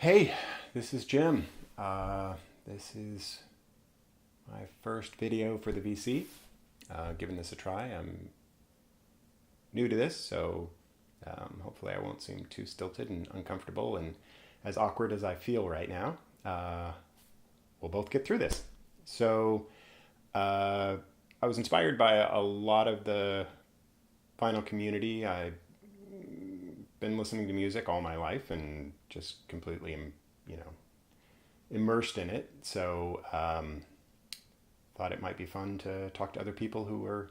Hey, this is Jim. This is my first video for the VC. Giving this a try. I'm new to this, so hopefully I won't seem too stilted and uncomfortable and as awkward as I feel right now. We'll both get through this. So, uh, I was inspired by a lot of the vinyl community. I've been listening to music all my life and just completely, you know, immersed in it. So thought it might be fun to talk to other people who were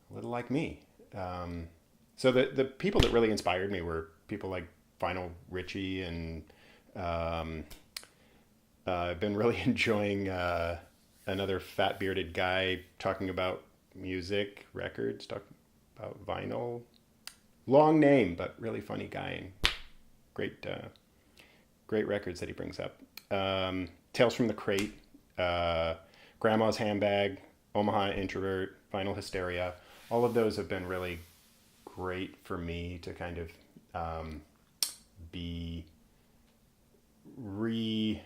a little like me. So the people that really inspired me were people like Vinyl Richie, and um, I've been really enjoying another fat bearded guy talking about music, records, talking about vinyl. Long name, but really funny guy, and great great records that he brings up. Tales from the Crate, uh, Grandma's Handbag, Omaha Introvert, Vinyl Hysteria. All of those have been really great for me to kind of be reintroduced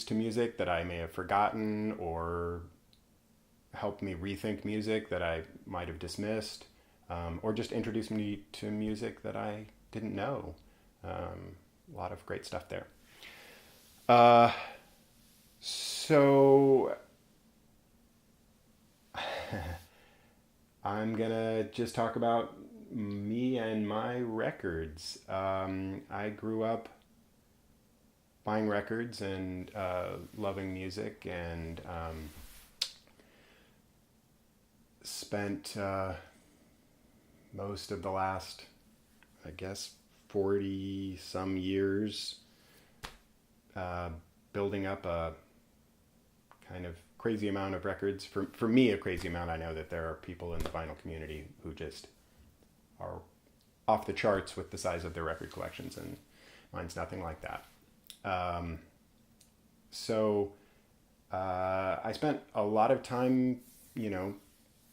to music that I may have forgotten, or helped me rethink music that I might have dismissed, or just introduce me to music that I didn't know. A lot of great stuff there. Uh, so I'm gonna just talk about me and my records. I grew up buying records and loving music, and spent most of the last, I guess, 40 some years uh, building up a kind of crazy amount of records. For me, a crazy amount. I know that there are people in the vinyl community who just are off the charts with the size of their record collections, and mine's nothing like that. Um, so I spent a lot of time, you know,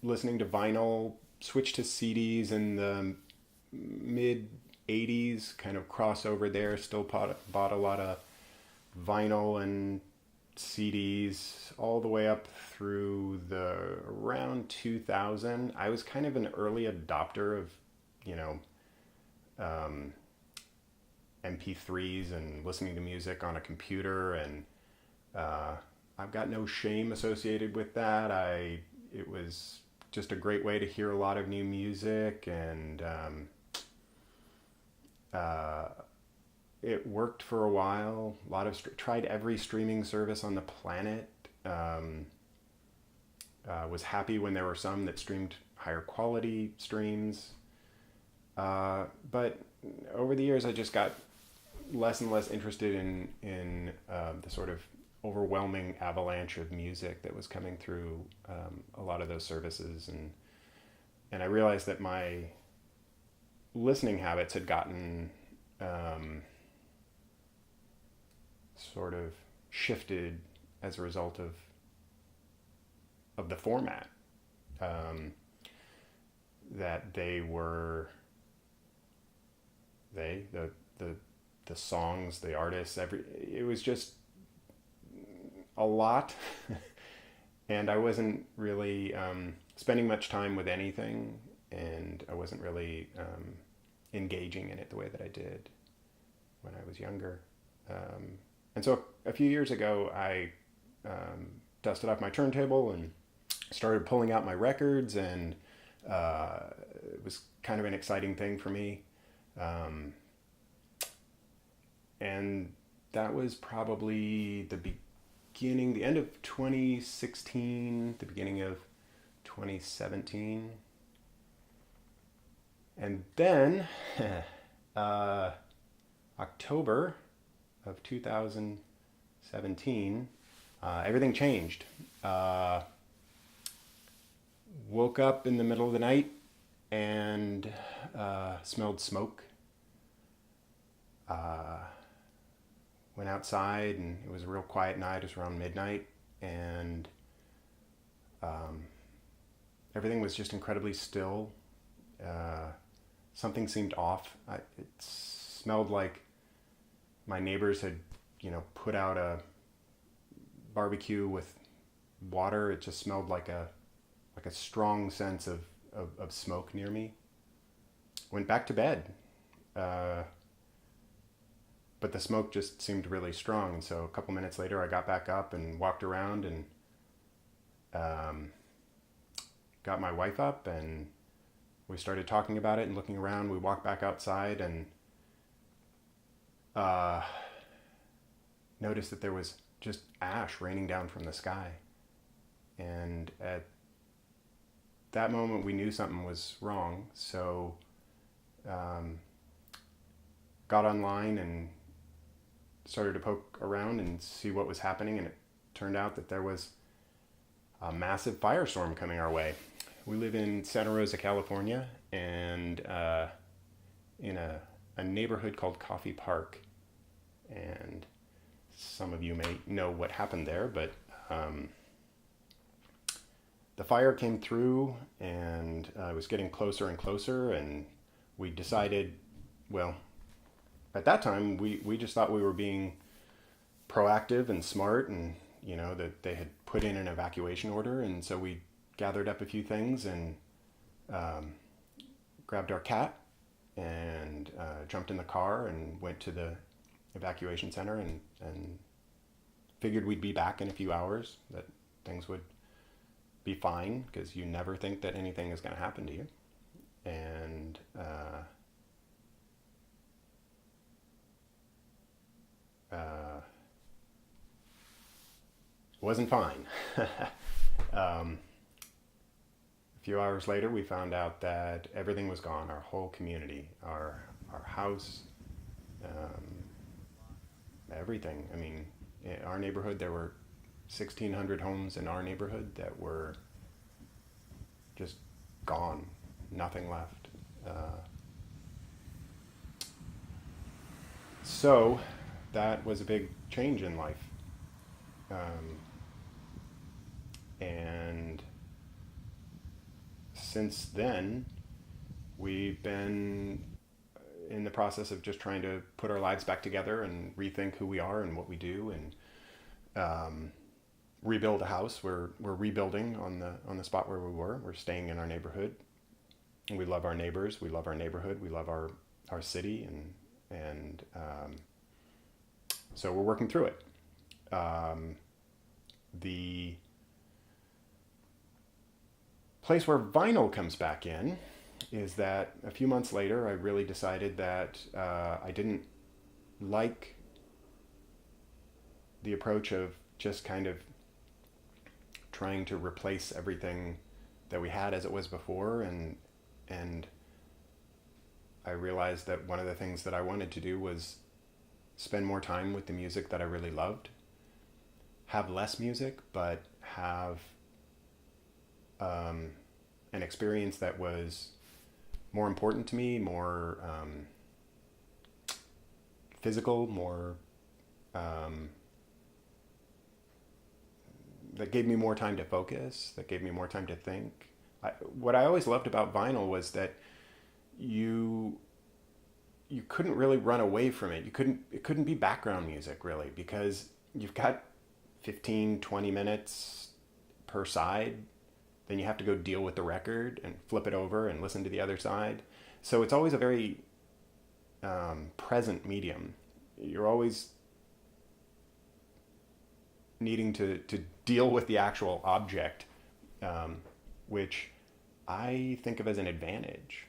listening to vinyl, switched to CDs in the mid 80s, kind of crossover there. Still bought a lot of vinyl and CDs all the way up through the around 2000. I was kind of an early adopter of, you know, um, MP3s and listening to music on a computer, and uh, I've got no shame associated with that. It was just a great way to hear a lot of new music, and uh, it worked for a while. A lot of tried every streaming service on the planet. Was happy when there were some that streamed higher quality streams. But over the years, I just got less and less interested in the sort of overwhelming avalanche of music that was coming through a lot of those services, and I realized that my listening habits had gotten sort of shifted as a result of the format. Um, that they were the the songs, the artists, it was just a lot, and I wasn't really spending much time with anything, and I wasn't really engaging in it the way that I did when I was younger. And so a few years ago, I dusted off my turntable and started pulling out my records, and it was kind of an exciting thing for me. And that was probably the end of 2016, the beginning of 2017. And then, uh, October of 2017, everything changed. Woke up in the middle of the night and smelled smoke. Went outside, and it was a real quiet night. It was around midnight, and everything was just incredibly still. Something seemed off. It smelled like my neighbors had, put out a barbecue with water. It just smelled like a strong sense of smoke near me. Went back to bed, but the smoke just seemed really strong. And so a couple minutes later, I got back up and walked around and got my wife up, and we started talking about it and looking around. We walked back outside and noticed that there was just ash raining down from the sky. And at that moment, we knew something was wrong. So got online and started to poke around and see what was happening. And it turned out that there was a massive firestorm coming our way. We live in Santa Rosa, California, and in a neighborhood called Coffee Park. And some of you may know what happened there, but the fire came through, and it was getting closer and closer, and we decided, well, at that time, we just thought we were being proactive and smart, and, that they had put in an evacuation order, and so we gathered up a few things and grabbed our cat and jumped in the car and went to the evacuation center and figured we'd be back in a few hours, that things would be fine, because you never think that anything is going to happen to you. And it wasn't fine. A few hours later, we found out that everything was gone. Our whole community, our house, everything. I mean, in our neighborhood, there were 1,600 homes in our neighborhood that were just gone. Nothing left. So that was a big change in life. And since then, we've been in the process of just trying to put our lives back together and rethink who we are and what we do, and rebuild a house. We're rebuilding on the spot where we were. We're staying in our neighborhood, and we love our neighbors. We love our neighborhood. We love our city, and so we're working through it. The place where vinyl comes back in is that a few months later, I really decided that I didn't like the approach of just kind of trying to replace everything that we had as it was before, and I realized that one of the things that I wanted to do was spend more time with the music that I really loved, have less music, but have an experience that was more important to me, more physical, more that gave me more time to focus, that gave me more time to think. What I always loved about vinyl was that you couldn't really run away from it. It couldn't be background music, really, because you've got 15, 20 minutes per side. Then you have to go deal with the record and flip it over and listen to the other side. So it's always a very present medium. You're always needing to deal with the actual object, which I think of as an advantage,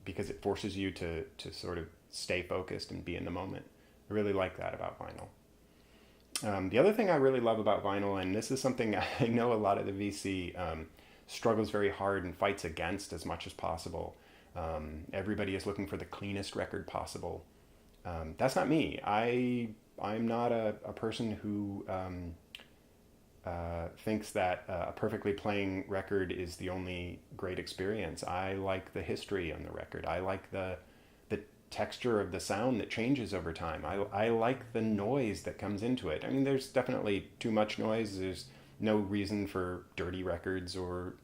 because it forces you to sort of stay focused and be in the moment. I really like that about vinyl. The other thing I really love about vinyl, and this is something I know a lot of the VC struggles very hard and fights against as much as possible. Everybody is looking for the cleanest record possible. That's not me. I'm not a person who thinks that a perfectly playing record is the only great experience. I like the history on the record. I like the texture of the sound that changes over time. I like the noise that comes into it. I mean, there's definitely too much noise. There's no reason for dirty records, or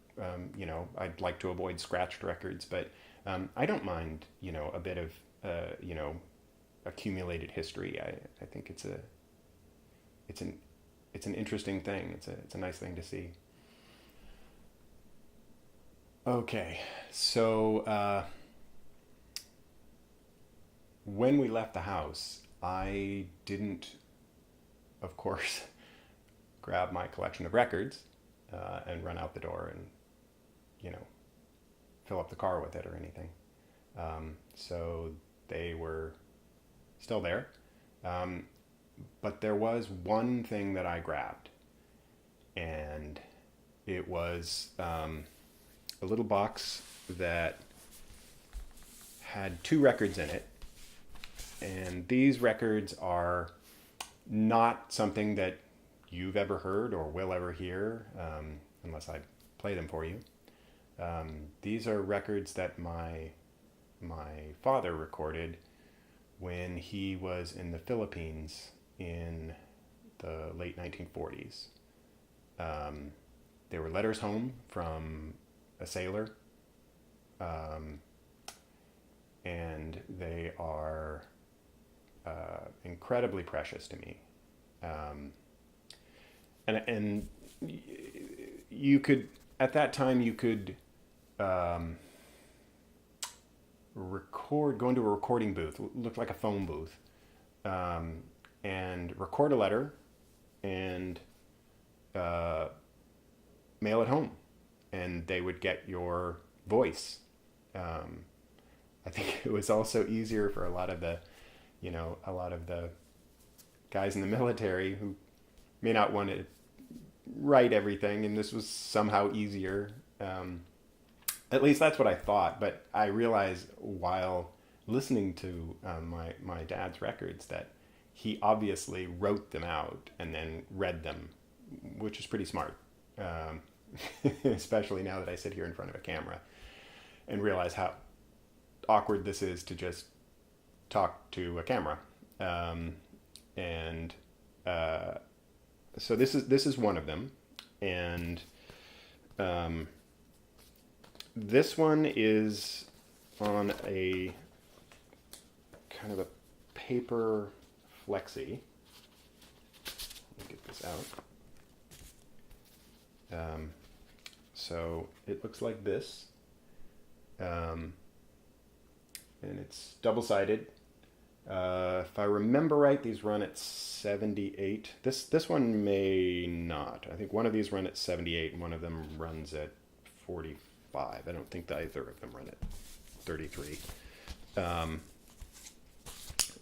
I'd like to avoid scratched records, but I don't mind a bit of accumulated history. I think it's an interesting thing. It's a nice thing to see. Okay, so when we left the house, I didn't, of course, grab my collection of records and run out the door and, fill up the car with it or anything. So they were still there. But there was one thing that I grabbed, and it was a little box that had 2 records in it. And these records are not something that you've ever heard or will ever hear, unless I play them for you. These are records that my father recorded when he was in the Philippines in the late 1940s. They were letters home from a sailor, and they are incredibly precious to me. And you could, at that time, you could go into a recording booth, looked like a phone booth, and record a letter and mail it home, and they would get your voice. I think it was also easier for a lot of the guys in the military who may not want to write everything, and this was somehow easier. At least that's what I thought, but I realized while listening to my dad's records that he obviously wrote them out and then read them, which is pretty smart, especially now that I sit here in front of a camera and realize how awkward this is to just talk to a camera. So this is one of them, and this one is on a kind of a paper flexi. Let me get this out. So it looks like this, and it's double-sided. If I remember right, these run at 78. This one may not. I think one of these run at 78, and one of them runs at 45. I don't think either of them run at 33.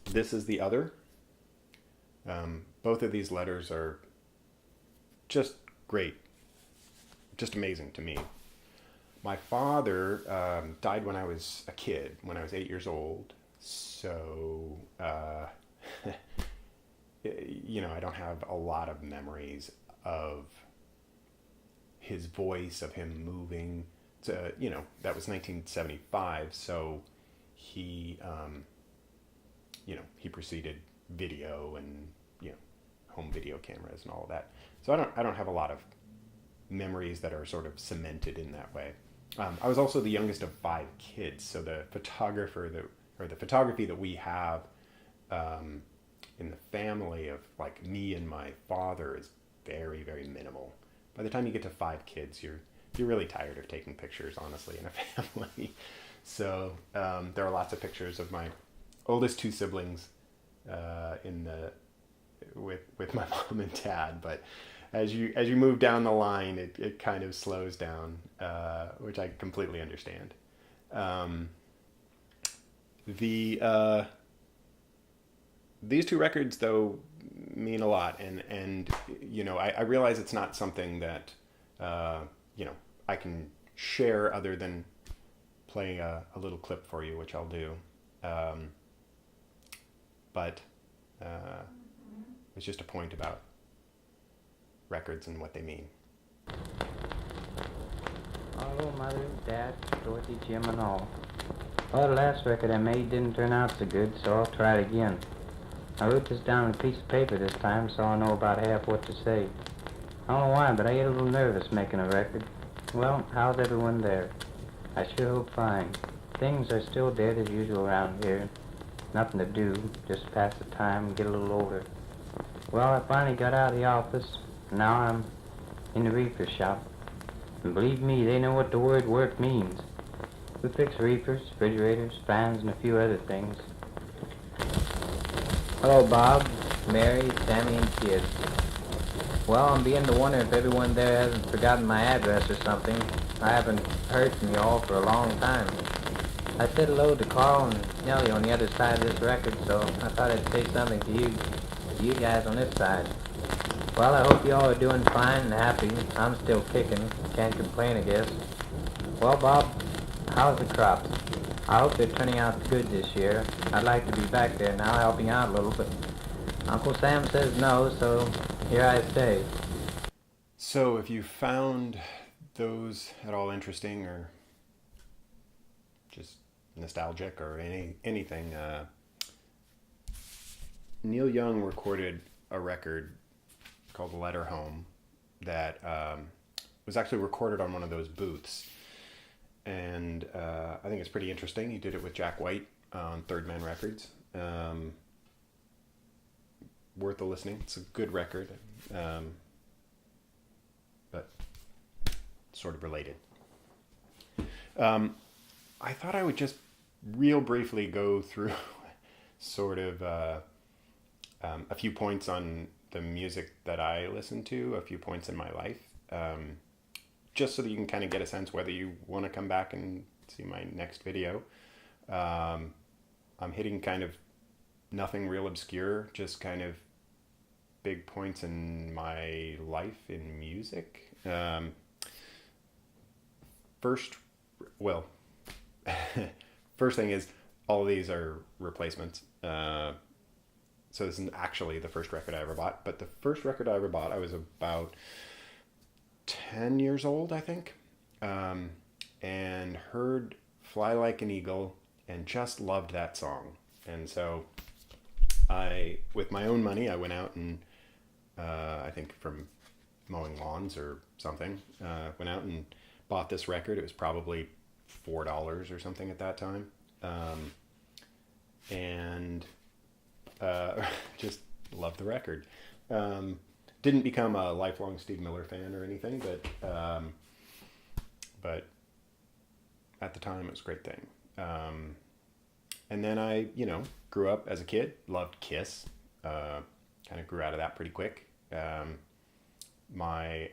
This is the other. Both of these letters are just great, just amazing to me. My father died when I was a kid, when I was 8 years old. So, I don't have a lot of memories of his voice, of him moving. To, that was 1975. So he preceded video and, home video cameras and all of that. So I don't have a lot of memories that are sort of cemented in that way. I was also the youngest of 5 kids. So the photography that we have in the family of like me and my father is very, very minimal. By the time you get to 5 kids, you're really tired of taking pictures, honestly, in a family. So there are lots of pictures of my oldest 2 siblings with my mom and dad. But as you move down the line, it kind of slows down, which I completely understand. These 2 records, though, mean a lot, and I realize it's not something that I can share other than play a little clip for you, which I'll do. But it's just a point about records and what they mean. Hello, Mother, Dad, Dorothy, Jim, and all. Well, the last record I made didn't turn out so good, so I'll try it again. I wrote this down on a piece of paper this time, so I'll know about half what to say. I don't know why, but I get a little nervous making a record. Well, how's everyone there? I sure hope fine. Things are still dead as usual around here. Nothing to do, just pass the time and get a little older. Well, I finally got out of the office. Now I'm in the reefer shop. And believe me, they know what the word work means. We fix reefers, refrigerators, fans, and a few other things. Hello, Bob, Mary, Sammy, and kids. Well, I'm beginning to wonder if everyone there hasn't forgotten my address or something. I haven't heard from you all for a long time. I said hello to Carl and Nellie on the other side of this record, so I thought I'd say something to you guys on this side. Well, I hope you all are doing fine and happy. I'm still kicking. Can't complain, I guess. Well, Bob, how's the crops? I hope they're turning out good this year. I'd like to be back there now helping out a little, but Uncle Sam says no, so here I stay. So if you found those at all interesting or just nostalgic or anything, Neil Young recorded a record called Letter Home that was actually recorded on one of those booths. And I think it's pretty interesting. He did it with Jack White on Third Man Records. Worth a listening. It's a good record, but sort of related. I thought I would just real briefly go through sort of a few points on the music that I listen to, a few points in my life. Just so that you can kind of get a sense whether you want to come back and see my next video. I'm hitting kind of nothing real obscure, just kind of big points in my life in music. First thing is all of these are replacements. So this isn't actually the first record I ever bought, but the first record I ever bought, I was about 10 years old, I think, and heard Fly Like an Eagle and just loved that song. And so with my own money, I went out and I think from mowing lawns or something, went out and bought this record. It was probably $4 or something at that time. And just loved the record. Didn't become a lifelong Steve Miller fan or anything, but at the time it was a great thing. And then I, grew up as a kid, loved Kiss. Kind of grew out of that pretty quick. I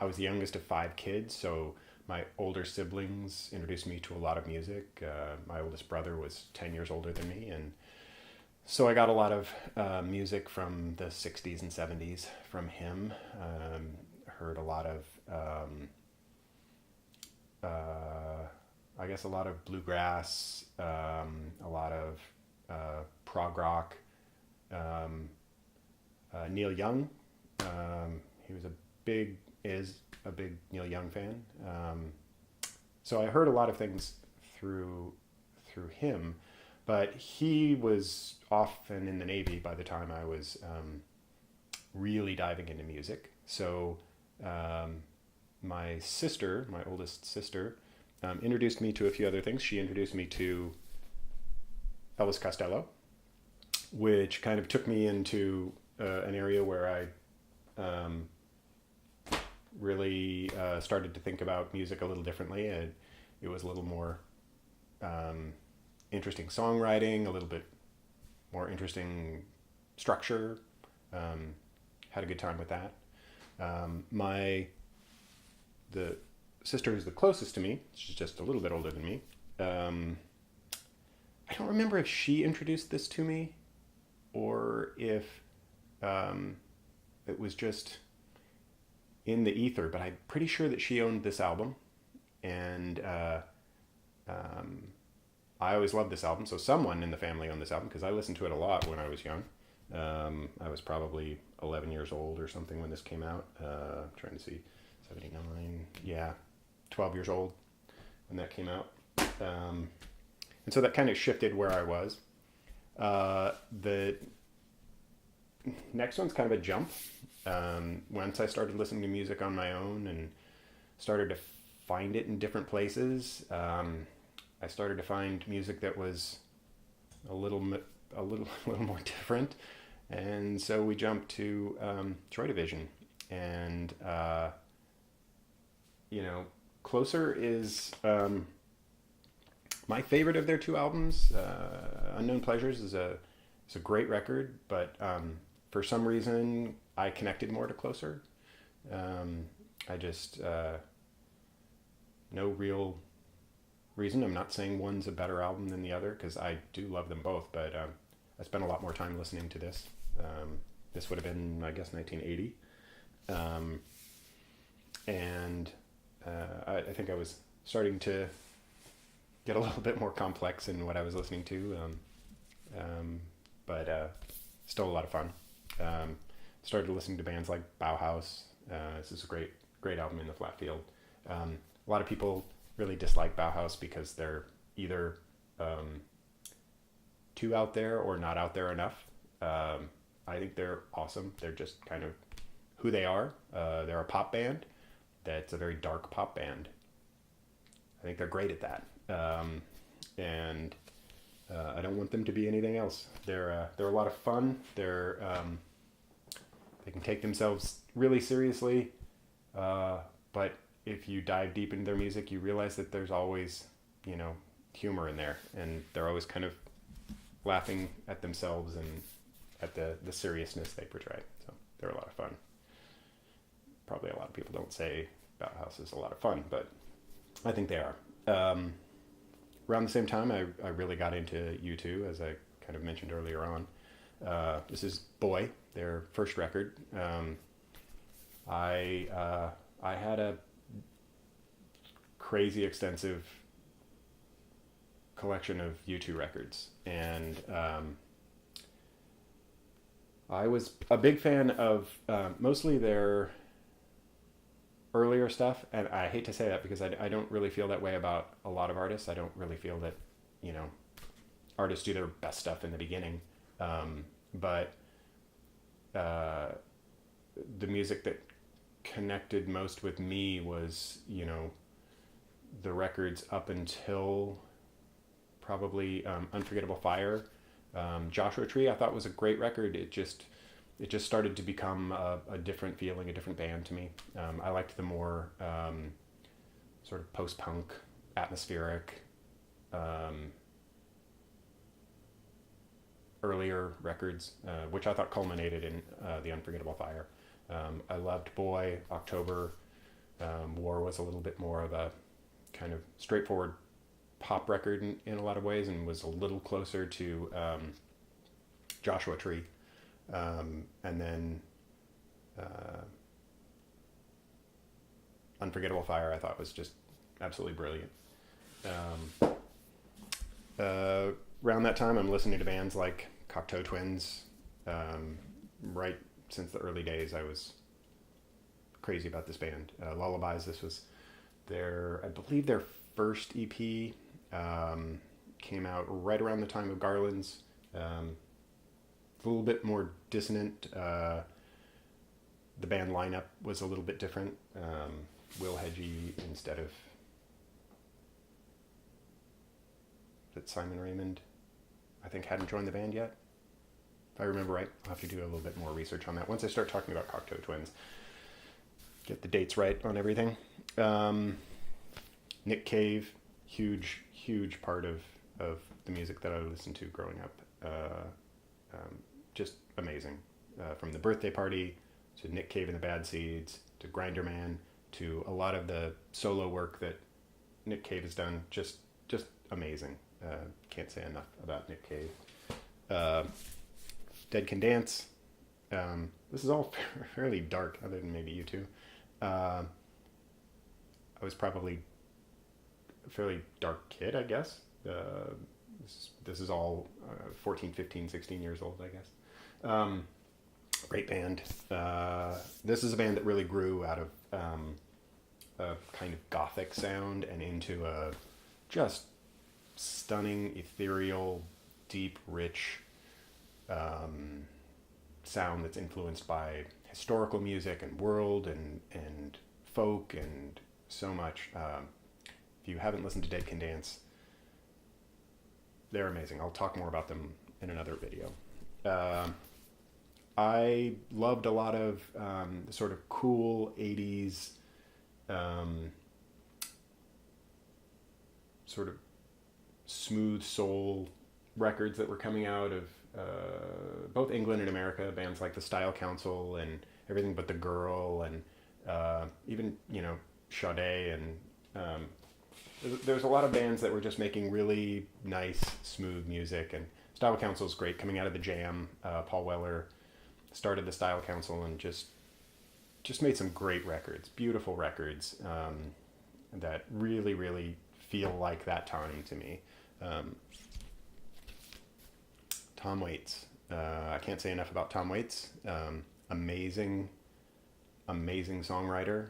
was the youngest of 5 kids, so my older siblings introduced me to a lot of music. My oldest brother was 10 years older than me, and so I got a lot of music from the 60s and 70s from him. Heard a lot of, I guess a lot of bluegrass, a lot of prog rock. Neil Young, he is a big Neil Young fan. So I heard a lot of things through him. But he was off and in the Navy by the time I was really diving into music. So my oldest sister, introduced me to a few other things. She introduced me to Elvis Costello, which kind of took me into an area where I really started to think about music a little differently. It was a little more interesting songwriting, a little bit more interesting structure. Had a good time with that. The sister who's the closest to me, she's just a little bit older than me. I don't remember if she introduced this to me or if it was just in the ether, but I'm pretty sure that she owned this album, and I always loved this album, so someone in the family owned this album, because I listened to it a lot when I was young. I was probably 11 years old or something when this came out. Trying to see, 79, 12 years old when that came out. And so that kind of shifted where I was. The next one's kind of a jump. Once I started listening to music on my own and started to find it in different places, I started to find music that was a little a little a little more different, and so we jumped to Joy Division, and you know, Closer is my favorite of their two albums. Unknown Pleasures is a great record, but for some reason I connected more to Closer. I just no real reason. I'm not saying one's a better album than the other, because I do love them both, but I spent a lot more time listening to this. This would have been, I guess, 1980. And I think I was starting to get a little bit more complex in what I was listening to, but still a lot of fun. Started listening to bands like Bauhaus. This is a great album in the flat field. A lot of people really dislike Bauhaus because they're either too out there or not out there enough. I think they're awesome. They're just kind of who they are. They're a pop band that's a very dark pop band. I think they're great at that. And I don't want them to be anything else. They're a lot of fun. They can take themselves really seriously, but if you dive deep into their music, you realize that there's always, you know, humor in there, and they're always kind of laughing at themselves and at the seriousness they portray. So they're a lot of fun. Probably a lot of people don't say Bauhaus is a lot of fun, but I think they are. Around the same time, I really got into U2, as I kind of mentioned earlier on. This is Boy, their first record. I had a crazy extensive collection of U2 records, and I was a big fan of mostly their earlier stuff, and I hate to say that because I don't really feel that way about a lot of artists. I don't really feel that, you know, artists do their best stuff in the beginning, but the music that connected most with me was, you know, the records up until probably Unforgettable Fire. Joshua Tree I thought was a great record. It just started to become a different feeling, a different band to me. I liked the more sort of post-punk, atmospheric, earlier records, which I thought culminated in the Unforgettable Fire. I loved Boy. October. War was a little bit more of a kind of straightforward pop record in a lot of ways, and was a little closer to Joshua Tree. And then Unforgettable Fire I thought was just absolutely brilliant. Around that time I'm listening to bands like Cocteau Twins. Right since the early days I was crazy about this band. Lullabies, this was I believe their first EP. Came out right around the time of Garland's. A little bit more dissonant. The band lineup was a little bit different. Will Hedgie instead of Simon Raymond, I think, hadn't joined the band yet. If I remember right, I'll have to do a little bit more research on that once I start talking about Cocteau Twins. Get the dates right on everything. Nick Cave, huge part of the music that I listened to growing up. Just amazing. From the Birthday Party to Nick Cave and the Bad Seeds to Grinder Man to a lot of the solo work that Nick Cave has done. Just amazing. Can't say enough about Nick Cave. Dead Can Dance. This is all fairly dark, other than maybe U2. I was probably a fairly dark kid, I guess. This is all 14, 15, 16 years old, I guess. Great band. This is a band that really grew out of a kind of gothic sound and into a just stunning, ethereal, deep, rich sound that's influenced by historical music and world and folk and so much. If you haven't listened to Dead Can Dance, they're amazing. I'll talk more about them in another video. I loved a lot of the sort of cool 80s sort of smooth soul records that were coming out of both England and America, bands like the Style Council and Everything But the Girl, and even, you know, Sade, and there's a lot of bands that were just making really nice, smooth music. And Style Council is great. Coming out of the Jam, Paul Weller started the Style Council and just made some great records, beautiful records that really, really feel like that time to me. Tom Waits. I can't say enough about Tom Waits. Amazing songwriter.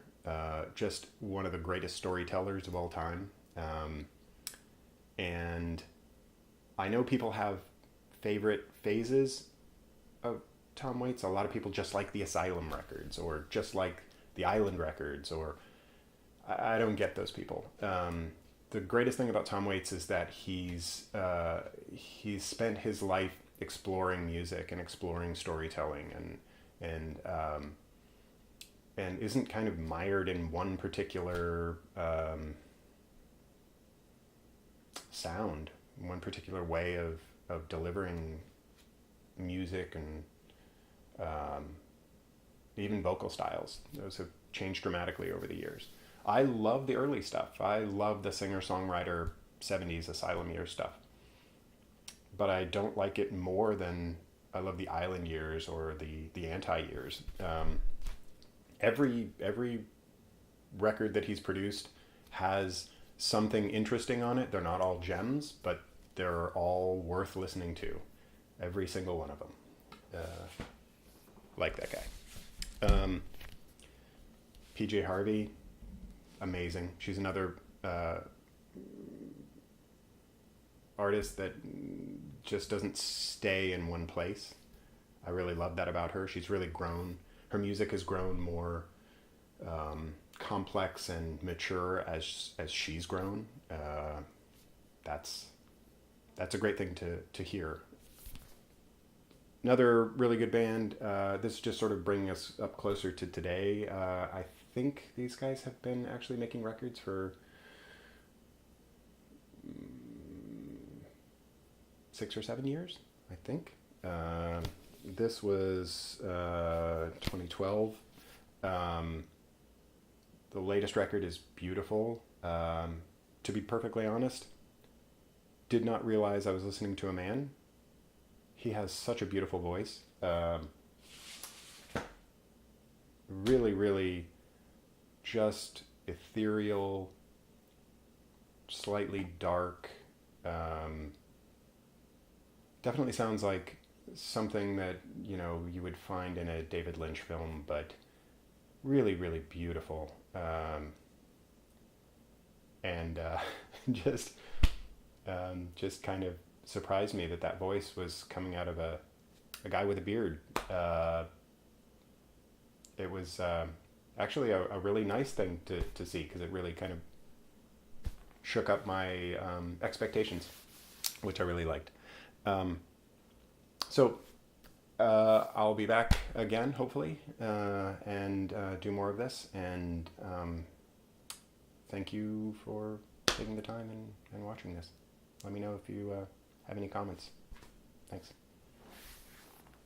Just one of the greatest storytellers of all time. And I know people have favorite phases of Tom Waits. A lot of people just like the Asylum records, or just like the Island records, or I don't get those people. The greatest thing about Tom Waits is that he's spent his life exploring music and exploring storytelling, and isn't kind of mired in one particular sound, one particular way of delivering music, and even vocal styles. Those have changed dramatically over the years. I love the early stuff. I love the singer-songwriter 70s Asylum years stuff. But I don't like it more than I love the Island years or the Anti years. Every record that he's produced has something interesting on it. They're not all gems, but they're all worth listening to. Every single one of them. Like that guy. PJ Harvey, amazing. She's another artist that just doesn't stay in one place. I really love that about her. She's really grown. Her music has grown more complex and mature as she's grown. That's a great thing to hear. Another really good band. This is just sort of bringing us up closer to today. I think these guys have been actually making records for 6 or 7 years, I think. This was 2012. The latest record is beautiful. To be perfectly honest, did not realize I was listening to a man. He has such a beautiful voice. Really, really just ethereal, slightly dark. Definitely sounds like something that, you know, you would find in a David Lynch film, but really, really beautiful. And just kind of surprised me that voice was coming out of a guy with a beard. It was actually a really nice thing to see, because it really kind of shook up my expectations, which I really liked. So I'll be back again, hopefully, and do more of this. And thank you for taking the time and watching this. Let me know if you have any comments. Thanks.